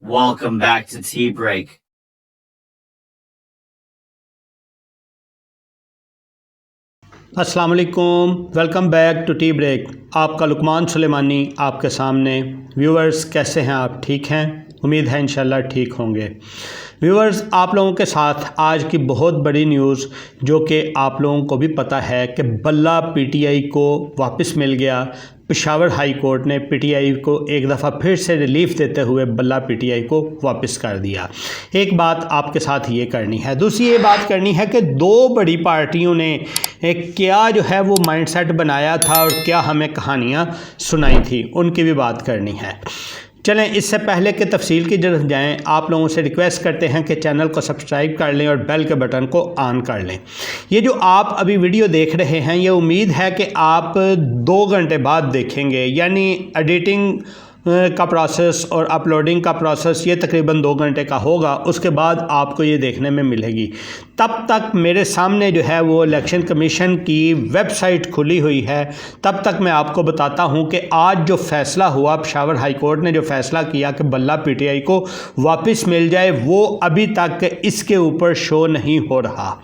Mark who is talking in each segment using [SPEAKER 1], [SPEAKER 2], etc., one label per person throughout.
[SPEAKER 1] Welcome back to Tea Break.
[SPEAKER 2] अस्सलाम वालेकुम, welcome back to tea break. आपका लुकमान सुलेमानी आपके सामने। व्यूअर्स कैसे हैं आप? ठीक हैं? उम्मीद है इंशाल्लाह ठीक होंगे। व्यूअर्स, आप लोगों के साथ आज की बहुत बड़ी न्यूज़ जो कि आप लोगों को भी पता है कि बल्ला पीटीआई को वापस मिल गया। पेशावर हाई कोर्ट ने पीटीआई को एक दफ़ा फिर से रिलीफ देते हुए बल्ला पीटीआई को वापस कर दिया। एक बात आपके साथ ये करनी है। दूसरी ये बात करनी है कि दो बड़ी पार्टियों ने क्या जो है वो माइंडसेट बनाया था और क्या हमें कहानियाँ सुनाई थी, उनकी भी बात करनी है। चलें, इससे पहले कि तफसील की तरफ जाएं, आप लोगों से रिक्वेस्ट करते हैं कि चैनल को सब्सक्राइब कर लें और बेल के बटन को ऑन कर लें। ये जो आप अभी वीडियो देख रहे हैं, ये उम्मीद है कि आप 2 घंटे बाद देखेंगे, यानी एडिटिंग का प्रोसेस और अपलोडिंग का प्रोसेस ये तकरीबन 2 घंटे का होगा। उसके बाद आपको ये देखने में मिलेगी। तब तक मेरे सामने जो है वो इलेक्शन कमीशन की वेबसाइट खुली हुई है। तब तक मैं आपको बताता हूँ कि आज जो फ़ैसला हुआ, पेशावर हाई कोर्ट ने जो फ़ैसला किया कि बल्ला पीटीआई को वापस मिल जाए, वो अभी तक इसके ऊपर शो नहीं हो रहा।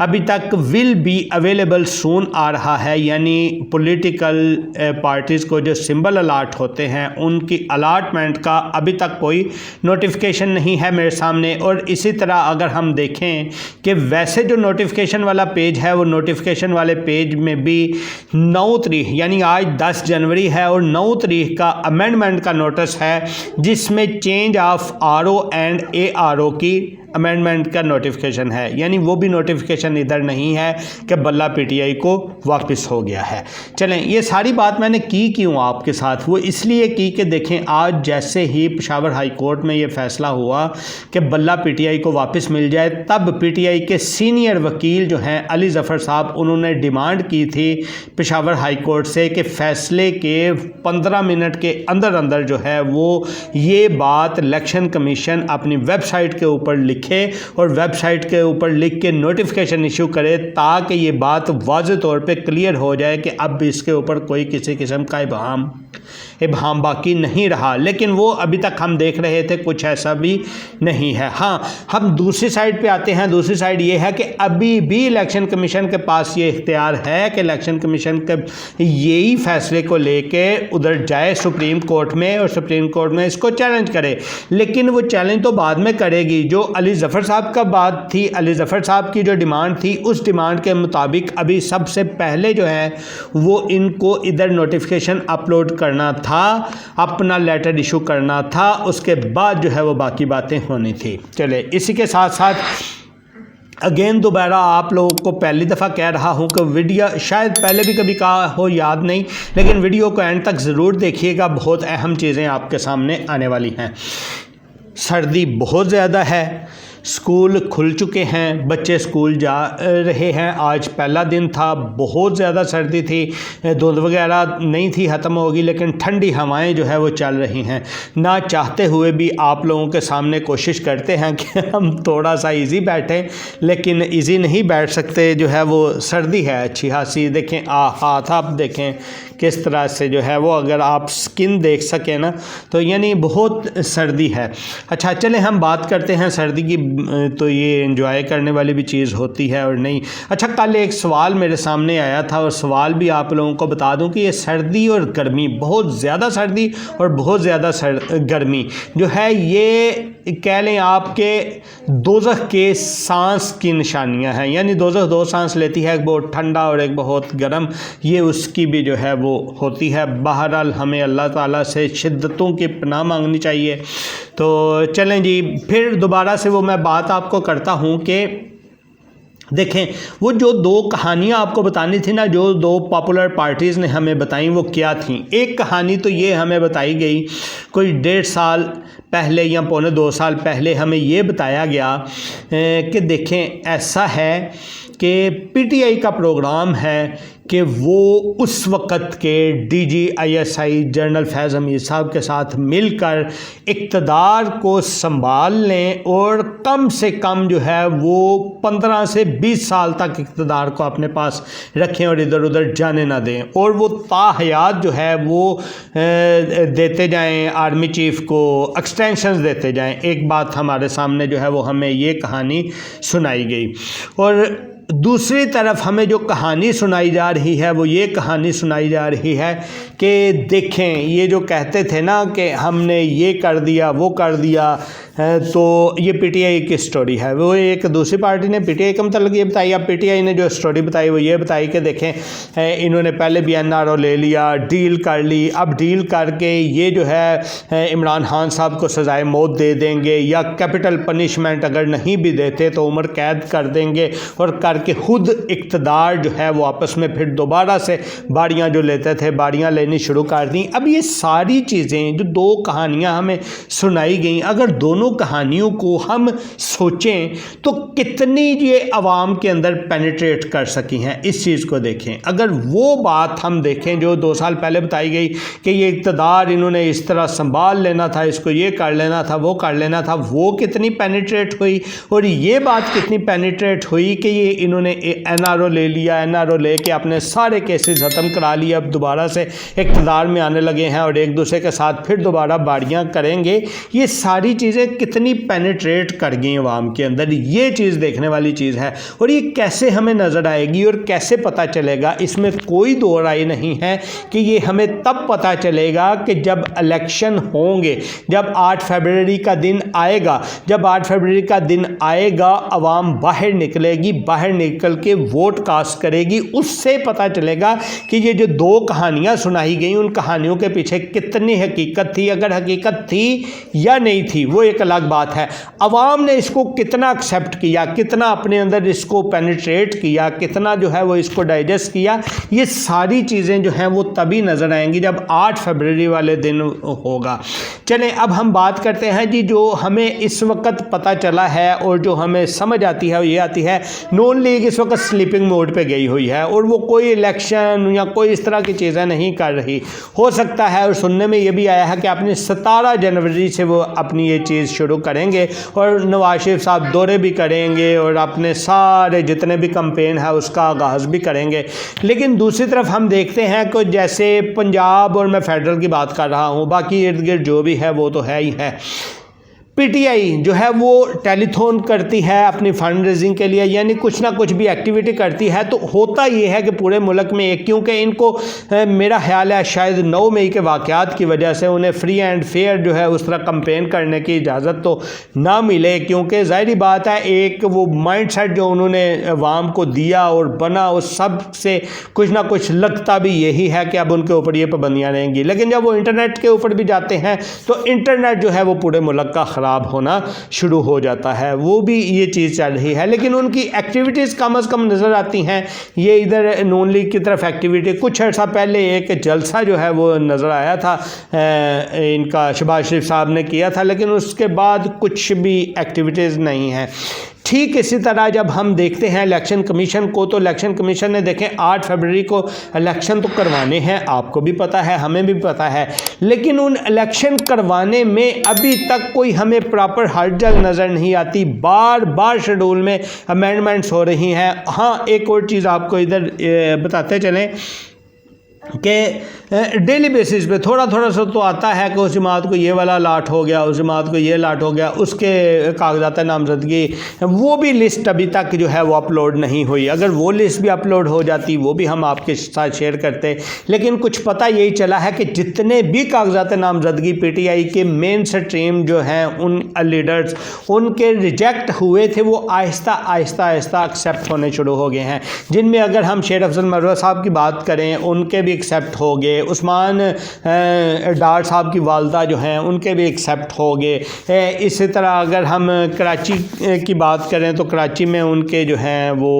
[SPEAKER 2] अभी तक विल बी अवेलेबल सून आ रहा है, यानी पॉलिटिकल पार्टीज़ को जो सिंबल अलाट होते हैं उनकी अलाटमेंट का अभी तक कोई नोटिफिकेशन नहीं है मेरे सामने। और इसी तरह अगर हम देखें कि वैसे जो नोटिफिकेशन वाला पेज है, वो नोटिफिकेशन वाले पेज में भी 9 तारीख यानी आज 10 जनवरी है और 9 तारीख का अमेंडमेंट का नोटिस है, जिसमें change of RO and ARO की अमेंडमेंट का नोटिफिकेशन है। यानी वो भी नोटिफिकेशन इधर नहीं है कि बल्ला पीटीआई को वापस हो गया है। चलें, ये सारी बात मैंने की क्यों आपके साथ, वो इसलिए की कि देखें, आज जैसे ही पेशावर हाई कोर्ट में ये फ़ैसला हुआ कि बल्ला पीटीआई को वापस मिल जाए, तब पीटीआई के सीनियर वकील जो हैं अली ज़फ़र साहब, उन्होंने डिमांड की थी पेशावर हाई कोर्ट से कि फ़ैसले के 15 मिनट के अंदर अंदर जो है वो ये बात इलेक्शन कमीशन अपनी वेबसाइट के ऊपर लिखे और वेबसाइट के ऊपर लिख के नोटिफिकेशन इशू करे, ताकि ये बात वाज़ेह तौर पे क्लियर हो जाए कि अब इसके ऊपर कोई किसी किस्म का इबहाम बाकी नहीं रहा। लेकिन वो अभी तक हम देख रहे थे कुछ ऐसा भी नहीं है। हाँ, हम दूसरी साइड पे आते हैं। दूसरी साइड ये है कि अभी भी इलेक्शन कमीशन के पास ये इख्तियार है कि इलेक्शन कमीशन के यही फैसले को लेके उधर जाए सुप्रीम कोर्ट में और सुप्रीम कोर्ट में इसको चैलेंज करे। लेकिन वो चैलेंज तो बाद में करेगी। जो अली ज़फ़र साहब का बात थी, अली ज़फ़र साहब की जो डिमांड थी, उस डिमांड के मुताबिक अभी सबसे पहले जो है वो इनको इधर नोटिफिकेशन अपलोड करना था, अपना लेटर इशू करना था, उसके बाद जो है वो बाकी बातें होनी थी। चले, इसी के साथ साथ अगेन दोबारा आप लोगों को पहली दफ़ा कह रहा हूँ कि वीडियो शायद पहले भी कभी कहा हो, याद नहीं, लेकिन वीडियो को एंड तक ज़रूर देखिएगा। बहुत अहम चीज़ें आपके सामने आने वाली हैं। सर्दी बहुत ज़्यादा है, स्कूल खुल चुके हैं, बच्चे स्कूल जा रहे हैं। आज पहला दिन था, बहुत ज़्यादा सर्दी थी, धुंध वगैरह नहीं थी, ख़त्म होगी, लेकिन ठंडी हवाएं जो है वो चल रही हैं। ना चाहते हुए भी आप लोगों के सामने कोशिश करते हैं कि हम थोड़ा सा इजी बैठें, लेकिन इजी नहीं बैठ सकते। जो है वो सर्दी है अच्छी खासी। देखें, हाथ आप देखें किस तरह से जो है वो, अगर आप स्किन देख सकें ना, तो यानी बहुत सर्दी है। अच्छा, चलें हम बात करते हैं सर्दी की। तो ये एंजॉय करने वाली भी चीज़ होती है और नहीं। अच्छा, कल एक सवाल मेरे सामने आया था और सवाल भी आप लोगों को बता दूं कि ये सर्दी और गर्मी, बहुत ज़्यादा सर्दी और बहुत ज़्यादा गर्मी जो है, ये कह लें आपके दोज़ख के सांस की निशानियां हैं। यानी दोज़ख 2 सांस लेती है, एक बहुत ठंडा और एक बहुत गर्म, ये उसकी भी जो है वो होती है। बहरहाल हमें अल्लाह ताला से शिद्दतों की पनाह मांगनी चाहिए। तो चलें जी, फिर दोबारा से वो मैं बात आपको करता हूँ कि देखें, वो जो 2 कहानियाँ आपको बतानी थी ना, जो 2 पॉपुलर पार्टीज़ ने हमें बताई, वो क्या थी। एक कहानी तो ये हमें बताई गई, कोई 1.5 साल पहले या पौने 2 साल पहले हमें ये बताया गया कि देखें, ऐसा है कि पीटीआई का प्रोग्राम है कि वो उस वक़्त के DGISI जनरल फैज़ हमीद साहब के साथ मिलकर इक़्तिदार को संभाल लें और कम से कम जो है वो 15 से 20 साल तक इक़्तिदार को अपने पास रखें और इधर उधर जाने ना दें, और वो ताहयात जो है वो देते जाएं, आर्मी चीफ़ को एक्सटेंशंस देते जाएं। एक बात हमारे सामने जो है वो हमें ये कहानी सुनाई गई, और दूसरी तरफ हमें जो कहानी सुनाई जा रही है वो ये कहानी सुनाई जा रही है कि देखें, ये जो कहते थे ना कि हमने ये कर दिया वो कर दिया, तो ये पीटीआई की स्टोरी है। वो एक दूसरी पार्टी ने पीटीआई का मतलब ये बताई, अब पीटीआई ने जो स्टोरी बताई वो ये बताई कि देखें इन्होंने पहले भी NRO ले लिया, डील कर ली, अब डील करके ये जो है इमरान खान साहब को सज़ाए मौत दे देंगे या कैपिटल पनिशमेंट अगर नहीं भी देते तो उम्र कैद कर देंगे, और करके खुद इक़्तिदार जो है वो आपस में फिर दोबारा से बाड़ियाँ जो लेते थे बाड़ियाँ लेनी शुरू कर दी। अब ये सारी चीज़ें जो दो कहानियाँ हमें सुनाई गई, अगर दोनों कहानियों को हम सोचें तो कितनी ये आवाम के अंदर पेनिट्रेट कर सकी हैं, इस चीज़ को देखें। अगर वो बात हम देखें जो 2 साल पहले बताई गई कि ये इक़्तिदार इन्होंने इस तरह संभाल लेना था, इसको ये कर लेना था, वो कर लेना था, वो कितनी पेनिट्रेट हुई, और ये बात कितनी पेनिट्रेट हुई कि ये इन्होंने NRO ले लिया, NRO लेके अपने सारे केसेस ख़त्म करा लिए, अब दोबारा से इक़्तिदार में आने लगे हैं और एक दूसरे के साथ फिर दोबारा बाड़ियाँ करेंगे। ये सारी चीज़ें कितनी पेनिट्रेट कर गई अवाम के अंदर, ये चीज़ देखने वाली चीज़ है। और ये कैसे हमें नज़र आएगी और कैसे पता चलेगा, इसमें कोई दो राय नहीं है कि ये हमें तब पता चलेगा कि जब इलेक्शन होंगे, जब 8 फरवरी का दिन आएगा। जब 8 फरवरी का दिन आएगा अवाम बाहर निकलेगी, बाहर निकल के वोट कास्ट करेगी, उससे पता चलेगा कि ये जो दो कहानियाँ सुनाई गई उन कहानियों के पीछे कितनी हकीकत थी, अगर हकीकत थी या नहीं थी वो एक अलग बात है। अवाम ने इसको कितना एक्सेप्ट किया, कितना अपने अंदर इसको पेनिट्रेट किया, कितना जो है वो इसको डाइजेस्ट किया, ये सारी चीज़ें जो हैं वो तभी नज़र आएंगी जब 8 फरवरी वाले दिन होगा। चलें अब हम बात करते हैं जी, जो हमें इस वक्त पता चला है और जो हमें समझ आती है वो ये आती है, नून लीग इस वक्त स्लीपिंग मोड पे गई हुई है और वो कोई इलेक्शन या कोई इस तरह की चीज़ें नहीं कर रही। हो सकता है, और सुनने में ये भी आया है कि अपनी 17 जनवरी से वो अपनी ये चीज़ शुरू करेंगे और नवाज शरीफ साहब दौरे भी करेंगे और अपने सारे जितने भी कैंपेन है उसका आगाज़ भी करेंगे। लेकिन दूसरी तरफ हम देखते हैं कि जैसे पंजाब और मैं फेडरल की बात कर रहा हूँ, बाकी इर्द गिर्द जो भी है वो तो है ही है। पीटीआई जो है वो टेलीथॉन करती है अपनी फंड रेजिंग के लिए, यानी कुछ ना कुछ भी एक्टिविटी करती है। तो होता ये है कि पूरे मुल्क में एक, क्योंकि इनको मेरा ख्याल है शायद 9 मई के वाक़यात की वजह से उन्हें फ्री एंड फेयर जो है उस तरह कंपेन करने की इजाज़त तो ना मिले, क्योंकि ज़ाहिरी बात है एक वो माइंड सेट जो उन्होंने अवाम को दिया और बना, उस सब से कुछ ना कुछ लगता भी यही है कि अब उनके ऊपर ये पाबंदियाँ रहेंगी। लेकिन जब वो इंटरनेट के ऊपर भी जाते हैं तो इंटरनेट जो है वो पूरे मुल्क का ख़राब होना शुरू हो जाता है, वो भी ये चीज़ चल रही है। लेकिन उनकी एक्टिविटीज़ कम से कम नज़र आती हैं। ये इधर नून लीग की तरफ एक्टिविटी, कुछ अर्सा पहले एक जलसा जो है वो नज़र आया था, इनका शहबाज शरीफ साहब ने किया था, लेकिन उसके बाद कुछ भी एक्टिविटीज़ नहीं है। ठीक इसी तरह जब हम देखते हैं इलेक्शन कमीशन को, तो इलेक्शन कमीशन ने देखें 8 फरवरी को इलेक्शन तो करवाने हैं, आपको भी पता है, हमें भी पता है, लेकिन उन इलेक्शन करवाने में अभी तक कोई हमें प्रॉपर हलचल नज़र नहीं आती। बार बार शेड्यूल में अमेंडमेंट्स हो रही हैं। हाँ, एक और चीज़ आपको इधर बताते चलें कि डेली बेसिस पे थोड़ा थोड़ा सा तो आता है कि उस जमात को ये वाला लाट हो गया, उस जमात को ये लाट हो गया, उसके कागजात नामजदगी, वो भी लिस्ट अभी तक जो है वो अपलोड नहीं हुई। अगर वो लिस्ट भी अपलोड हो जाती वो भी हम आपके साथ शेयर करते। लेकिन कुछ पता यही चला है कि जितने भी कागजात नामजदगी पीटीआई के मेन स्ट्रीम जो हैं उन लीडर्स उनके रिजेक्ट हुए थे, वो आहिस्ता आहिस्ता आहिस्ता एक्सेप्ट होने शुरू हो गए हैं। जिनमें अगर हम शेर अफजल मरवा साहब की बात करें, उनके भी एक्सेप्ट हो गए, उस्मान डार साहब की वालदा जो हैं उनके भी एक्सेप्ट हो गए। इसी तरह अगर हम कराची की बात करें तो कराची में उनके जो हैं वो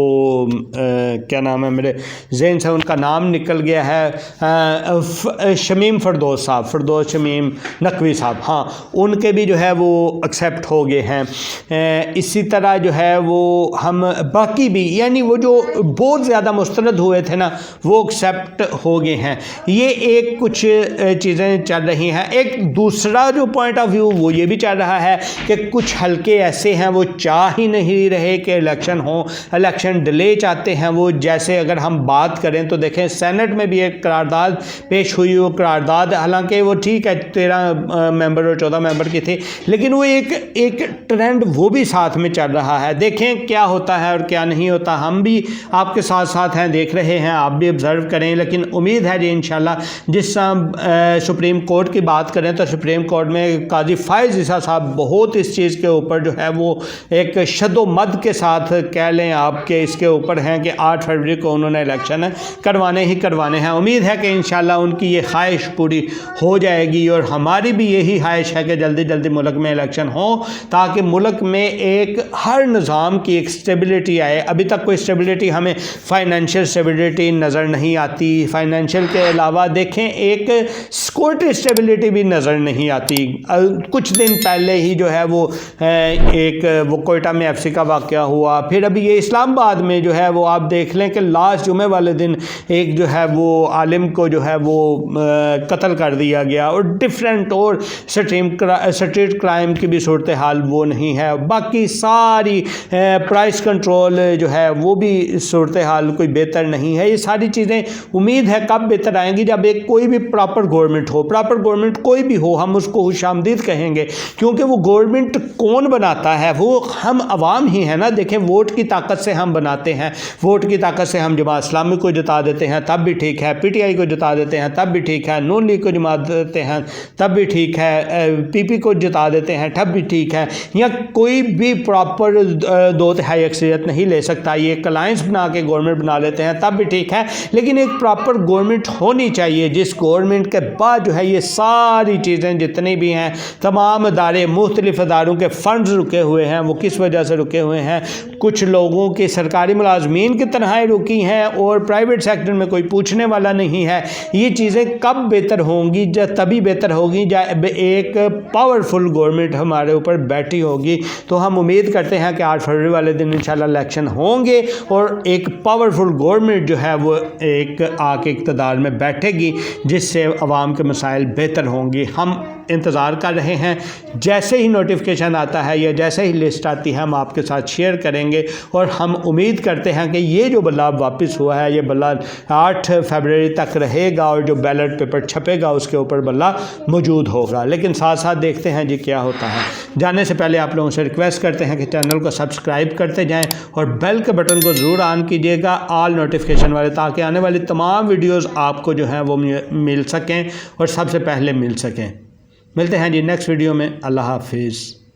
[SPEAKER 2] क्या नाम है, मेरे जहन से उनका नाम निकल गया है, शमीम फरदोस साहब, फरदोस शमीम नकवी साहब, हाँ उनके भी जो है वो एक्सेप्ट हो गए हैं। इसी तरह जो है वो हम बाकी भी यानी वो जो बहुत ज़्यादा मुस्तरद हुए थे ना वो एक्सेप्ट हो गए हैं। ये एक कुछ चीज़ें चल रही हैं। एक दूसरा जो पॉइंट ऑफ व्यू वो ये भी चल रहा है कि कुछ हल्के ऐसे हैं वो चाह ही नहीं रहे कि इलेक्शन हो, इलेक्शन डिले चाहते हैं वो। जैसे अगर हम बात करें तो देखें सेनेट में भी एक करारदाद पेश हुई, वो करारदाद हालांकि वो ठीक है 13 मेंबर और 14 मेंबर की थी, लेकिन वो एक ट्रेंड वो भी साथ में चल रहा है। देखें क्या होता है और क्या नहीं होता। हम भी आपके साथ साथ हैं, देख रहे हैं, आप भी ऑब्ज़र्व करें। लेकिन उम्मीद है जी इंशाल्लाह जिस सुप्रीम कोर्ट की बात करें तो सुप्रीम कोर्ट में काजी फ़ाइज़ ईसा साहब बहुत इस चीज़ के ऊपर जो है वो एक शद्दोमद के साथ कह लें आपके इसके ऊपर हैं कि 8 फरवरी को उन्होंने इलेक्शन करवाने ही करवाने हैं। उम्मीद है कि इंशाल्लाह उनकी ये ख्वाहिश पूरी हो जाएगी और हमारी भी यही ख्वाहिश है कि जल्दी जल्दी मुल्क में इलेक्शन हो ताकि मुल्क में एक हर निज़ाम की एक स्टेबिलिटी आए। अभी तक कोई स्टेबिलिटी हमें फाइनेंशियल स्टेबिलिटी नज़र नहीं आती, फाइनेंशियल के अलावा देखें एक सिक्योरिटी स्टेबिलिटी भी नज़र नहीं आती। कुछ दिन पहले ही जो है वो वो कोयटा में एफसी का वाक़या हुआ, फिर अभी ये इस्लामाबाद में जो है वो आप देख लें कि लास्ट जुमे वाले दिन एक जो है वो आलिम को जो है वो कत्ल कर दिया गया और डिफरेंट और स्ट्रीट क्राइम की भी सूरत हाल वो नहीं है। बाकी सारी प्राइस कंट्रोल जो है वो भी सूरत हाल कोई बेहतर नहीं है। ये सारी चीज़ें उम्मीद है कब बेहतर आएंगी जब एक कोई भी प्रॉपर गवर्नमेंट हो। प्रॉपर गवर्नमेंट कोई भी हो हम उसको खुशामदीद कहेंगे क्योंकि वो गवर्नमेंट कौन बनाता है, वो हम अवाम ही है ना। देखें वोट की ताकत से हम बनाते हैं, वोट की ताकत से हम जमात इस्लामी को जिता देते हैं तब भी ठीक है, पीटीआई को जिता देते हैं तब भी ठीक है, नून लीग को जिता देते हैं तब भी ठीक है, पीपी को जिता देते हैं तब भी ठीक है। या कोई भी प्रॉपर 2/3 अक्सरियत नहीं ले सकता। ये एक अलायंस बना के गवर्नमेंट बना लेते हैं तब भी ठीक है, लेकिन एक प्रॉपर गवर्नमेंट होनी चाहिए जिस गवर्नमेंट के बाद जो है ये सारी चीज़ें जितनी भी हैं तमाम अदारे मुख्तलिफ अदारों के फ़ंड्स रुके हुए हैं। वो किस वजह से रुके हुए हैं? कुछ लोगों के सरकारी मुलाजमीन की तनख्वाहें रुकी हैं और प्राइवेट सेक्टर में कोई पूछने वाला नहीं है। ये चीज़ें कब बेहतर होंगी? जब तभी बेहतर होगी जब एक पावरफुल गवर्नमेंट हमारे ऊपर बैठी होगी। तो हम उम्मीद करते हैं कि 8 फरवरी वाले दिन इंशाल्लाह इलेक्शन होंगे और एक पावरफुल गवर्नमेंट जो है वो एक आके इक़्तिदार में बैठेगी जिससे अवाम के मसाइल बेहतर होंगी। हम इंतज़ार कर रहे हैं, जैसे ही नोटिफिकेशन आता है या जैसे ही लिस्ट आती है हम आपके साथ शेयर करेंगे और हम उम्मीद करते हैं कि ये जो बल्ला वापस हुआ है ये बल्ला 8 फरवरी तक रहेगा और जो बैलेट पेपर छपेगा उसके ऊपर बल्ला मौजूद होगा। लेकिन साथ साथ देखते हैं जी क्या होता है। जाने से पहले आप लोगों से रिक्वेस्ट करते हैं कि चैनल को सब्सक्राइब करते जाएँ और बेल के बटन को ज़रूर ऑन कीजिएगा, ऑल नोटिफिकेशन वाले, ताकि आने वाली तमाम वीडियोज़ आपको जो हैं वो मिल सकें और सबसे पहले मिल सकें। मिलते हैं जी नेक्स्ट वीडियो में। अल्लाह हाफिज़।